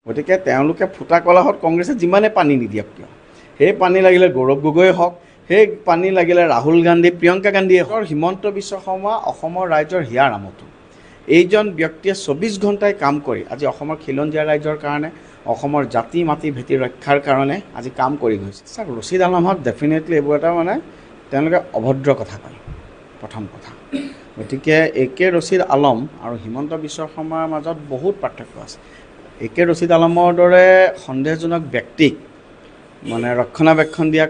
গতিকে তেওঁলোকে ফুটা কলাহত কংগ্ৰেছে যিমানে পানী নিদিয়ক কিয়, সেই পানী লাগিলে গৌৰৱ গগৈয়ে হওক, সেই পানী লাগিলে ৰাহুল গান্ধী, প্ৰিয়ংকা গান্ধীয়ে হওক, হিমন্ত বিশ্ব শৰ্মা অসমৰ ৰাইজৰ হিয়াৰ আমঠু। এইজন ব্যক্তিয়ে 24 ঘণ্টাই কাম কৰি আজি অসমৰ খিলঞ্জীয়া ৰাইজৰ কাৰণে, অসমৰ জাতি মাটি ভেটি ৰক্ষাৰ কাৰণে আজি কাম কৰি গৈছে। চাওক, ৰছিদ আলমহঁত ডেফিনেটলি এইবোৰ এটা তেওঁলোকে অভদ্ৰ কথা কয়, প্ৰথম কথা। গতিকে একে ৰছিদ আলম আৰু হিমন্ত বিশ্ব শৰ্মাৰ মাজত বহুত পাৰ্থক্য আছে। একে ৰছিদ আলমৰ দৰে সন্দেহজনক ব্যক্তিক ৰক্ষণাবেক্ষণ দিয়া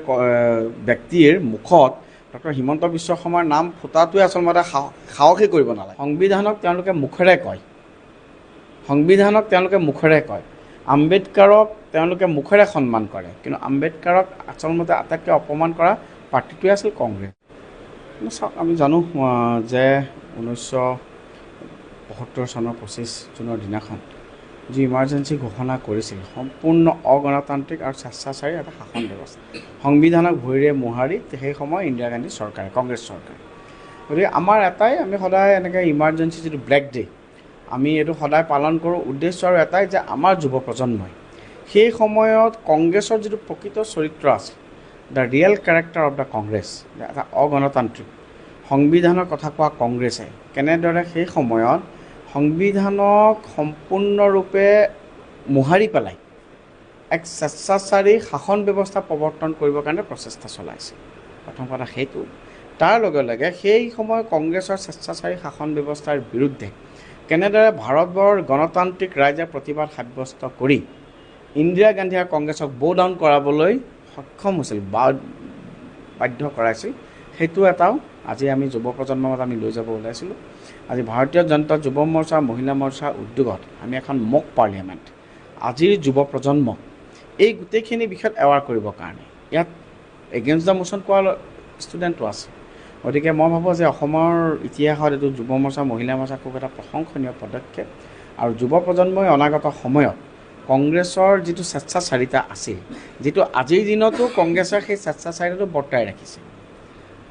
ব্যক্তিৰ মুখত ডক্টৰ হিমন্ত বিশ্ব শৰ্মাৰ নাম ফুটাটোৱে আচলতে সাহসেই কৰিব নালাগে। সংবিধানক তেওঁলোকে মুখেৰে কয়, আম্বেদকাৰক তেওঁলোকে মুখেৰে সন্মান কৰে, কিন্তু আম্বেদকাৰক আচলতে আটাইতকৈ অপমান কৰা পাৰ্টিটোৱে আছিল কংগ্ৰেছ। চাওক, আমি জানো যে 1972 চনৰ 25 জুনৰ দিনাখন যি ইমাৰ্জেঞ্চি ঘোষণা কৰিছিল, সম্পূৰ্ণ অগণতান্ত্ৰিক আৰু স্বেচ্ছাচাৰী এটা শাসন ব্যৱস্থা, সংবিধানক ভৰিৰে মোহাৰি সেই সময় ইন্দিৰা গান্ধী চৰকাৰে, কংগ্ৰেছ চৰকাৰে। গতিকে আমাৰ এটাই, আমি সদায় এনেকৈ ইমাৰ্জেঞ্চি যিটো ব্লেক ডে, আমি এইটো সদায় পালন কৰোঁ। উদ্দেশ্য আৰু এটাই যে আমাৰ যুৱ প্ৰজন্মই সেই সময়ত কংগ্ৰেছৰ যিটো প্ৰকৃত চৰিত্ৰ আছে, the real character of the Congress, এটা অগণতান্ত্ৰিক সংবিধানৰ কথা কোৱা কংগ্ৰেছে কেনেদৰে সেই সময়ত সংবিধানক সম্পূৰ্ণৰূপে মোহাৰি পেলাই এক স্বেচ্ছাচাৰী শাসন ব্যৱস্থা প্ৰৱৰ্তন কৰিবৰ কাৰণে প্ৰচেষ্টা চলাইছে। প্ৰথম কথা সেইটো। তাৰ লগে লগে সেই সময় কংগ্ৰেছৰ স্বেচ্ছাচাৰী শাসন ব্যৱস্থাৰ বিৰুদ্ধে কেনেদৰে ভাৰতবৰ্ষৰ গণতান্ত্ৰিক ৰাইজে প্ৰতিবাদ সাব্যস্ত কৰি ইন্দিৰা গান্ধী আৰু কংগ্ৰেছক ব' ডাউন কৰাবলৈ সক্ষম হৈছিল, বাধ্য কৰাইছিল, সেইটো এটাও আজি আমি যুৱ প্ৰজন্মৰ মাজত আমি লৈ যাব ওলাইছিলোঁ। আজি ভাৰতীয় জনতা যুৱ মৰ্চা, মহিলা মৰ্চাৰ উদ্যোগত আমি এখন মক পাৰ্লিয়ামেণ্ট আজিৰ যুৱ প্ৰজন্মক এই গোটেইখিনি বিষয়ত এৱাৰ কৰিবৰ কাৰণে, ইয়াত এগেইনষ্ট দ্য মোশ্যন কোৱা ষ্টুডেণ্টো আছে। গতিকে মই ভাবোঁ যে অসমৰ ইতিহাসত এইটো যুৱ মৰ্চা, মহিলা মৰ্চা খুব এটা প্ৰশংসনীয় পদক্ষেপ। আৰু যুৱ প্ৰজন্মই অনাগত সময়ত কংগ্ৰেছৰ যিটো স্বেচ্ছাচাৰিতা আছিল, যিটো আজিৰ দিনতো কংগ্ৰেছৰ সেই স্বেচ্ছাচাৰিতাটো বৰ্তাই ৰাখিছে,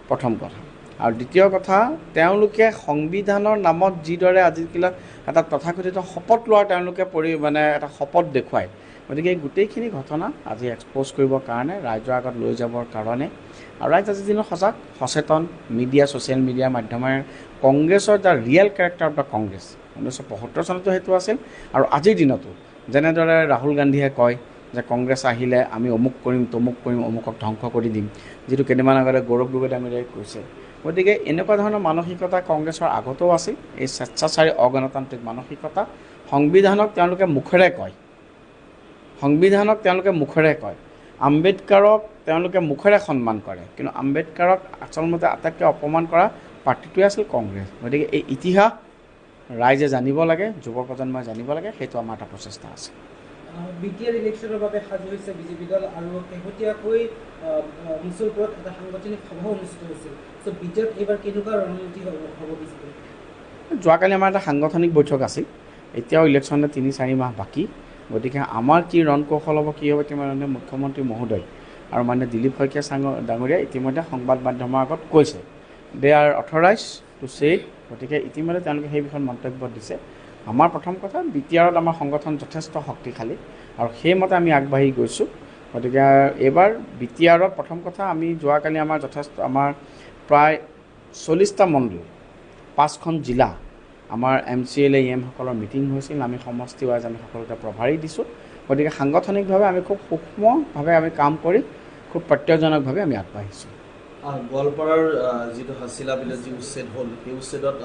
প্ৰথম কথা। আৰু দ্বিতীয় কথা, তেওঁলোকে সংবিধানৰ নামত যিদৰে আজিকালি এটা তথাকথিত শপত লোৱাৰ তেওঁলোকে এটা শপত দেখুৱায়। গতিকে এই গোটেইখিনি ঘটনা আজি এক্সপ'জ কৰিবৰ কাৰণে, ৰাইজৰ আগত লৈ যাবৰ কাৰণে, আৰু ৰাইজ আজিৰ দিনত সচেতন, মিডিয়া, ছ'চিয়েল মিডিয়াৰ মাধ্যমেৰে কংগ্ৰেছৰ the real character of the Congress, 1972 চনতো সেইটো আছিল। আৰু আজিৰ দিনতো যেনেদৰে ৰাহুল গান্ধীয়ে কয় যে কংগ্ৰেছ আহিলে আমি অমুক কৰিম, তমুক কৰিম, অমুকক ধ্বংস কৰি দিম, যিটো কেইদিনমান আগতে গৌৰৱ গগৈ ডাঙৰীয়াই কৈছে। গতিকে এনেকুৱা ধৰণৰ মানসিকতা কংগ্ৰেছৰ আগতেও আছিল, এই স্বেচ্ছাচাৰী অগণতান্ত্ৰিক মানসিকতা। সংবিধানক তেওঁলোকে মুখেৰে কয়, আম্বেদকাৰক তেওঁলোকে মুখেৰে সন্মান কৰে, কিন্তু আম্বেদকাৰক আচলতে আটাইতকৈ অপমান কৰা পাৰ্টিটোৱে আছিল কংগ্ৰেছ। গতিকে এই ইতিহাস ৰাইজে জানিব লাগে, যুৱ প্ৰজন্মই জানিব লাগে, সেইটো আমাৰ এটা প্ৰচেষ্টা আছে। BTR ইলেকশ্যনৰ বাবে সাজু হৈছে বিজেপি দল, আৰু শেহতীয়াকৈ মুছলপুৰত এটা সাংগঠনিক সভা অনুষ্ঠিত হৈছিল। চ' BTR এইবাৰ কেনেকুৱা ৰণনীতি হ'ব বিজেপি? যোৱাকালি আমাৰ এটা সাংগঠনিক বৈঠক আছিল, এতিয়াও ইলেকশ্যনে 3-4 মাহ বাকী। গতিকে আমাৰ কি ৰণকৌশল হ'ব, কি হ'ব, ইতিমধ্যে মুখ্যমন্ত্ৰী মহোদয় আৰু দিলীপ শইকীয়া ডাঙৰীয়াই ইতিমধ্যে সংবাদ মাধ্যমৰ আগত কৈছে, they are authorise to say it. গতিকে ইতিমধ্যে তেওঁলোকে সেই বিষয়ত মন্তব্য দিছে। আমাৰ প্ৰথম কথা, BTRত আমাৰ সংগঠন যথেষ্ট শক্তিশালী আৰু সেইমতে আমি আগবাঢ়ি গৈছোঁ। গতিকে এইবাৰ BTRত প্ৰথম কথা, আমি যোৱাকালি আমাৰ প্ৰায় 40টা মণ্ডল, 5খন জিলা, আমাৰ MCLA EM সকলৰ মিটিং হৈছিল। আমি সমষ্টি ৱাইজ আমি সকলোতে প্ৰভাৰী দিছোঁ। গতিকে সাংগঠনিকভাৱে আমি খুব সূক্ষ্মভাৱে আমি কাম কৰি খুব প্ৰত্যয়জনকভাৱে আমি আগবাঢ়িছোঁ। গোৱালপাৰাৰ যিটো হাছিলা বিলত যি উচ্ছেদ হ'ল, সেই উচ্ছেদত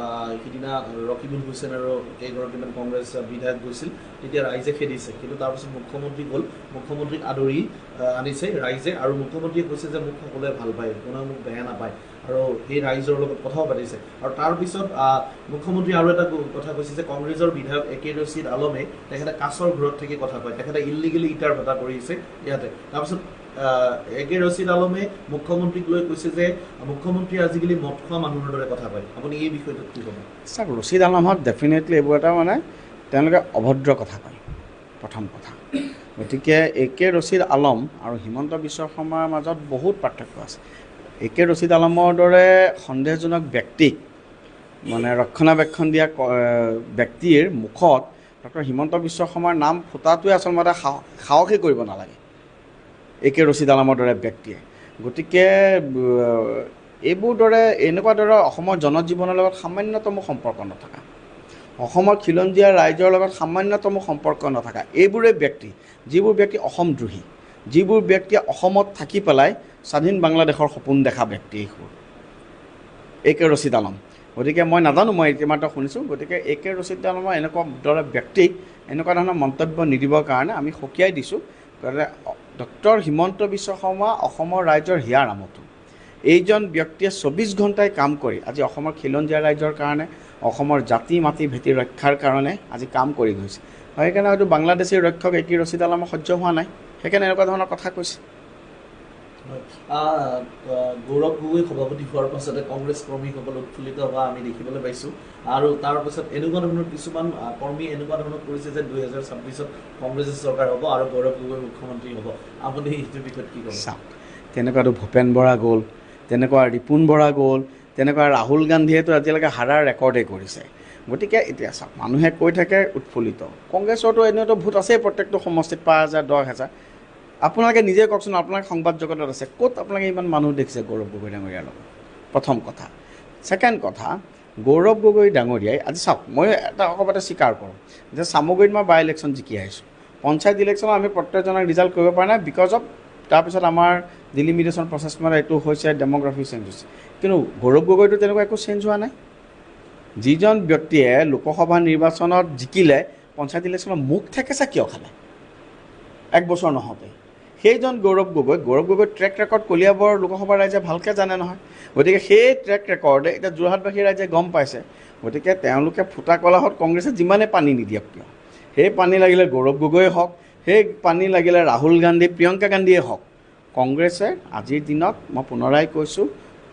সিদিনা ৰকিবুল হুছেইন আৰু কেইগৰাকীমান কংগ্ৰেছ বিধায়ক গৈছিল, তেতিয়া ৰাইজে খেদিছে। কিন্তু তাৰপিছত মুখ্যমন্ত্ৰী গ'ল, মুখ্যমন্ত্ৰীক আদৰি আনিছে ৰাইজে, আৰু মুখ্যমন্ত্ৰীয়ে কৈছে যে মোক সকলোৱে ভাল পায়, কোনেও মোক বেয়া নাপায়, আৰু সেই ৰাইজৰ লগত কথাও পাতিছে। আৰু তাৰপিছত মুখ্যমন্ত্ৰী আৰু এটা কথা কৈছে যে কংগ্ৰেছৰ বিধায়ক একে ৰছিদ আলমে তেখেতে কাছৰ ঘৰত থাকি কথা কয়, তেখেতে ইলিগেলি ইটাৰ ভাটা কৰিছে ইয়াতে। তাৰপিছত একে ৰছিদ আলমে মুখ্যমন্ত্ৰীক লৈ কৈছে যে মুখ্যমন্ত্ৰী আজিকালি মদ খোৱা মানুহৰ দৰে কথা কয়। আপুনি এই বিষয়টোত কি ক'ব? চাওক, ৰছিদ আলমহঁত ডেফিনেটলি এইবোৰ এটা তেওঁলোকে অভদ্ৰ কথা কয়, প্ৰথম কথা। গতিকে একে ৰছিদ আলম আৰু হিমন্ত বিশ্ব শৰ্মাৰ মাজত বহুত পাৰ্থক্য আছে। একে ৰছিদ আলমৰ দৰে সন্দেহজনক ব্যক্তিক ৰক্ষণাবেক্ষণ দিয়া ব্যক্তিৰ মুখত ডক্টৰ হিমন্ত বিশ্ব শৰ্মাৰ নাম ফুটাটোৱে আচলতে সাহসেই কৰিব নালাগে AK ৰছিদ আলমৰ দৰে ব্যক্তিয়ে। গতিকে এইবোৰ এনেকুৱা দৰে অসমৰ জনজীৱনৰ লগত সামান্যতম সম্পৰ্ক নথকা, অসমৰ খিলঞ্জীয়া ৰাইজৰ লগত সামান্যতম সম্পৰ্ক নথকা এইবোৰেই ব্যক্তি, যিবোৰ ব্যক্তি অসমদ্ৰোহী, যিবোৰ ব্যক্তিয়ে অসমত থাকি পেলাই স্বাধীন বাংলাদেশৰ সপোন দেখা ব্যক্তি এইবোৰ AK ৰছিদ আলম। গতিকে মই নাজানো, মই ইতিমধ্যে শুনিছোঁ। গতিকে AK ৰছিদ আলমৰ এনেকুৱা দৰে ব্যক্তিক এনেকুৱা ধৰণৰ মন্তব্য নিদিবৰ কাৰণে আমি সকীয়াই দিছোঁ। গতিকে ডক্টৰ হিমন্ত বিশ্ব শৰ্মা অসমৰ ৰাইজৰ হিয়াৰ আমঠু। এইজন ব্যক্তিয়ে 24 ঘণ্টাই কাম কৰি আজি অসমৰ খিলঞ্জীয়া ৰাইজৰ কাৰণে, অসমৰ জাতি মাটি ভেটি ৰক্ষাৰ কাৰণে আজি কাম কৰি গৈছে। সেইকাৰণে হয়তো বাংলাদেশী ৰক্ষক AK ৰছিদ আলমৰ সহ্য হোৱা নাই, সেইকাৰণে এনেকুৱা ধৰণৰ কথা কৈছে। গৌৰৱ গগৈ সভাপতি হোৱাৰ পাছতে কংগ্ৰেছ কৰ্মীসকল উৎফুল্লিত হোৱা আমি দেখিবলৈ পাইছোঁ। আৰু তাৰপাছত এনেকুৱা ধৰণৰ কিছুমান কৰ্মী এনেকুৱা ধৰণৰ কৰিছে যে 2026ত কংগ্ৰেছৰ চৰকাৰ হ'ব আৰু গৌৰৱ গগৈ মুখ্যমন্ত্ৰী হ'ব। আপুনি এইটো বিষয়ত কি ক'ব? চাওক, তেনেকুৱাতো ভূপেন বৰা গ'ল, তেনেকুৱা ৰিপুণ বৰা গ'ল, তেনেকুৱা ৰাহুল গান্ধীয়েতো আজিলৈকে হাৰাৰ ৰেকৰ্ডেই কৰিছে। গতিকে এতিয়া চাওক, মানুহে কৈ থাকে উৎফুল্লিত, কংগ্ৰেছৰতো এনেওতো ভোট আছেই প্ৰত্যেকটো সমষ্টিত 5,000 10,000। আপোনালোকে নিজে কওকচোন, আপোনালোকে সংবাদ জগতত আছে, ক'ত আপোনালোকে ইমান মানুহ দেখিছে গৌৰৱ গগৈ ডাঙৰীয়াৰ লগত? প্ৰথম কথা। ছেকেণ্ড কথা, গৌৰৱ গগৈ ডাঙৰীয়াই আজি চাওক, মই এটা অকণমান স্বীকাৰ কৰোঁ যে চামগুৰিত মই বাই ইলেকশ্যন জিকি আহিছোঁ। পঞ্চায়ত ইলেকশ্যনত আমি প্ৰত্যেকজনক ৰিজাল্ট কৰিব পৰা নাই বিকজ অফ তাৰপিছত আমাৰ ডিলিমিটেশ্যন প্ৰচেছ মানে এইটো হৈছে ডেম'গ্ৰাফি চেঞ্জ হৈছে। কিন্তু গৌৰৱ গগৈটো তেনেকুৱা একো চেঞ্জ হোৱা নাই। যিজন ব্যক্তিয়ে লোকসভা নিৰ্বাচনত জিকিলে পঞ্চায়ত ইলেকশ্যনত মুখ থেকেচা কিয় খালে 1 বছৰ নহওঁতে? সেইজন গৌৰৱ গগৈ ট্ৰেক ৰেকৰ্ড কলিয়াবৰ লোকসভাৰ ৰাইজে ভালকৈ জানে নহয়। গতিকে সেই ট্ৰেক ৰেকৰ্ডে এতিয়া যোৰহাটবাসী ৰাইজে গম পাইছে। গতিকে তেওঁলোকে ফুটা কলাহত কংগ্ৰেছে যিমানে পানী নিদিয়ক কিয়, সেই পানী লাগিলে গৌৰৱ গগৈয়ে হওক, সেই পানী লাগিলে ৰাহুল গান্ধী প্ৰিয়ংকা গান্ধীয়ে হওক, কংগ্ৰেছে আজিৰ দিনত মই পুনৰাই কৈছোঁ,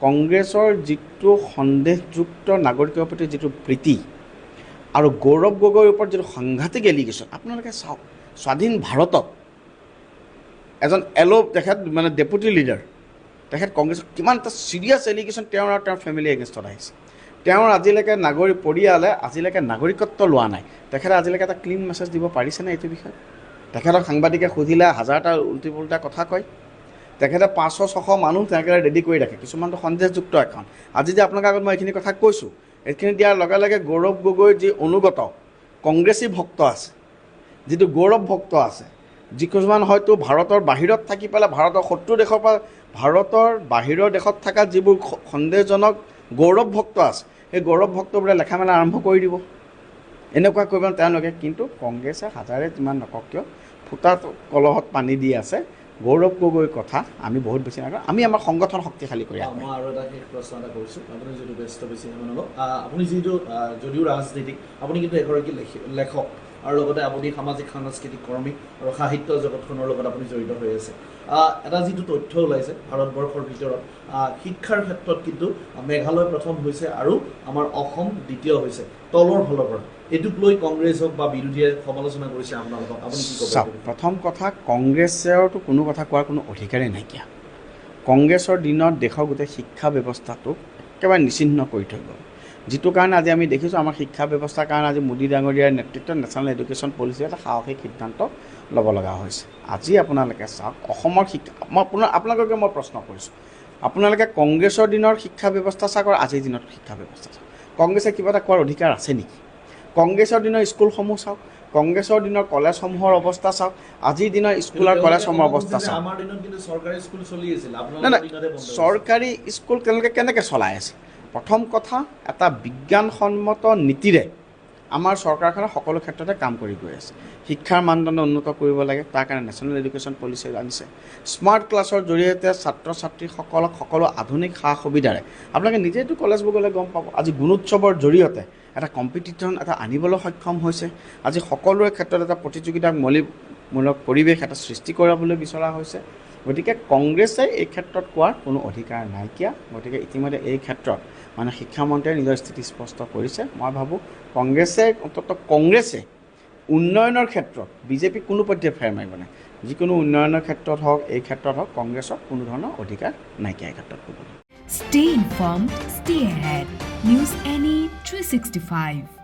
কংগ্ৰেছৰ যিটো সন্দেহযুক্ত নাগৰিকৰ প্ৰতি যিটো প্ৰীতি আৰু গৌৰৱ গগৈৰ ওপৰত যিটো সাংঘাতিক এলিগেশ্যন, আপোনালোকে চাওক, স্বাধীন ভাৰতত এজন তেখেত মানে ডেপুটি লিডাৰ, তেখেত কংগ্ৰেছৰ কিমান এটা ছিৰিয়াছ এলিগেশ্যন তেওঁৰ আৰু তেওঁৰ ফেমিলি এগেইনষ্টত আহিছে। তেওঁৰ আজিলৈকে পৰিয়ালে আজিলৈকে নাগৰিকত্ব লোৱা নাই। তেখেতে আজিলৈকে এটা ক্লিন মেছেজ দিব পাৰিছেনে এইটো বিষয়ে? তেখেতক সাংবাদিকে সুধিলে হাজাৰটা উল্টি পুল্টা কথা কয়। তেখেতে 500-600 মানুহ তেনেকৈ ৰেডি কৰি ৰাখে, কিছুমানটো সন্দেহযুক্ত এখন। আজি যে আপোনালোকৰ আগত মই এইখিনি কথা কৈছোঁ, এইখিনি দিয়াৰ লগে লগে গৌৰৱ গগৈৰ যি অনুগত কংগ্ৰেছী ভক্ত আছে, যিটো গৌৰৱ ভক্ত আছে, যিকেইজন হয়তো ভাৰতৰ বাহিৰত থাকি পেলাই ভাৰতৰ শত্ৰু দেশৰ পৰা ভাৰতৰ বাহিৰৰ দেশত থকা যিবোৰ সন্দেহজনক গৌৰৱ ভক্ত আছে, সেই গৌৰৱ ভক্তবোৰে লেখা মেলা আৰম্ভ কৰি দিব। এনেকুৱা কৰিব তেওঁলোকে। কিন্তু কংগ্ৰেছে হাজাৰে যিমান নকওক কিয় ফুটা কলহত পানী দি আছে। গৌৰৱ গগৈৰ কথা আমি বহুত বেছি নাজানো, আমি আমাৰ সংগঠন শক্তিশালী কৰি আছোঁ। মই আৰু এটা প্ৰশ্ন এটা কৰিছোঁ, আপুনি যিটো ব্যস্ত বেছি সময় নলওক, আপুনি যিটো যদিও ৰাজনীতিক, আপুনি কিন্তু এগৰাকী লেখক আৰু লগতে আপুনি সামাজিক সাংস্কৃতিক কৰ্মী আৰু সাহিত্য জগতখনৰ লগত আপুনি জড়িত হৈ আছে। এটা যিটো তথ্য ওলাইছে ভাৰতবৰ্ষৰ ভিতৰত শিক্ষাৰ ক্ষেত্ৰত কিন্তু মেঘালয় প্ৰথম হৈছে আৰু আমাৰ অসম দ্বিতীয় হৈছে তলৰ ফালৰ পৰা। এইটোক লৈ কংগ্ৰেছ হওক বা বিৰোধীয়ে সমালোচনা কৰিছে আপোনালোকক, আপুনি কি ক'ব? প্ৰথম কথা, কংগ্ৰেছৰতো কোনো কথা কোৱাৰ কোনো অধিকাৰেই নাইকিয়া। কংগ্ৰেছৰ দিনত দেশৰ গোটেই শিক্ষা ব্যৱস্থাটোক একেবাৰে নিচিহ্ন কৰি থৈ গ'ল, যিটো কাৰণে আজি আমি দেখিছোঁ আমাৰ শিক্ষা ব্যৱস্থাৰ কাৰণে আজি মোদী ডাঙৰীয়াৰ নেতৃত্বত নেশ্যনেল এডুকেশ্যন পলিচিৰ এটা সাহসিক সিদ্ধান্ত ল'ব লগা হৈছে। আজি আপোনালোকে চাওক, অসমৰ শিক্ষা, মই আপোনালোকে মই প্ৰশ্ন কৰিছোঁ, আপোনালোকে কংগ্ৰেছৰ দিনৰ শিক্ষা ব্যৱস্থা চাওক আৰু আজিৰ দিনত শিক্ষা ব্যৱস্থা চাওক, কংগ্ৰেছে কিবা এটা কোৱাৰ অধিকাৰ আছে নেকি? কংগ্ৰেছৰ দিনৰ স্কুলসমূহ চাওক, কংগ্ৰেছৰ দিনৰ কলেজসমূহৰ অৱস্থা চাওক, আজিৰ দিনৰ স্কুল আৰু কলেজসমূহৰ অৱস্থা চাওক। আমাৰ দিনত কিন্তু চৰকাৰী স্কুল চলি আছিল, চৰকাৰী স্কুল তেওঁলোকে কেনেকৈ চলাই আছে? প্ৰথম কথা, এটা বিজ্ঞানসন্মত নীতিৰে আমাৰ চৰকাৰখনে সকলো ক্ষেত্ৰতে কাম কৰি গৈ আছে। শিক্ষাৰ মানদণ্ড উন্নত কৰিব লাগে, তাৰ কাৰণে নেশ্যনেল এডুকেশ্যন পলিচি আনিছে। স্মাৰ্ট ক্লাছৰ জৰিয়তে ছাত্ৰ ছাত্ৰীসকলক সকলো আধুনিক সা সুবিধাৰে, আপোনালোকে নিজেইতো কলেজবোৰ গ'লে গম পাব, আজি গুণোৎসৱৰ জৰিয়তে এটা কম্পিটিশ্যন এটা আনিবলৈ সক্ষম হৈছে। আজি সকলোৰে ক্ষেত্ৰত এটা প্ৰতিযোগিতামূলক পৰিৱেশ এটা সৃষ্টি কৰাবলৈ বিচৰা হৈছে। গতিকে কংগ্ৰেছে এই ক্ষেত্ৰত কোৱাৰ কোনো অধিকাৰ নাইকিয়া। গতিকে ইতিমধ্যে এই ক্ষেত্ৰত মানে শিক্ষামন্ত্ৰীয়ে নিজৰ স্থিতি স্পষ্ট কৰিছে। মই ভাবোঁ কংগ্ৰেছে উন্নয়নৰ ক্ষেত্ৰত বিজেপিক কোনো পধ্যে ফেৰ মাৰিব নাই। যিকোনো উন্নয়নৰ ক্ষেত্ৰত হওক, এই ক্ষেত্ৰত হওক, কংগ্ৰেছৰ কোনো ধৰণৰ অধিকাৰ নাইকিয়া এই ক্ষেত্ৰত ক'বলৈ। Stay informed, stay ahead. News NE 365.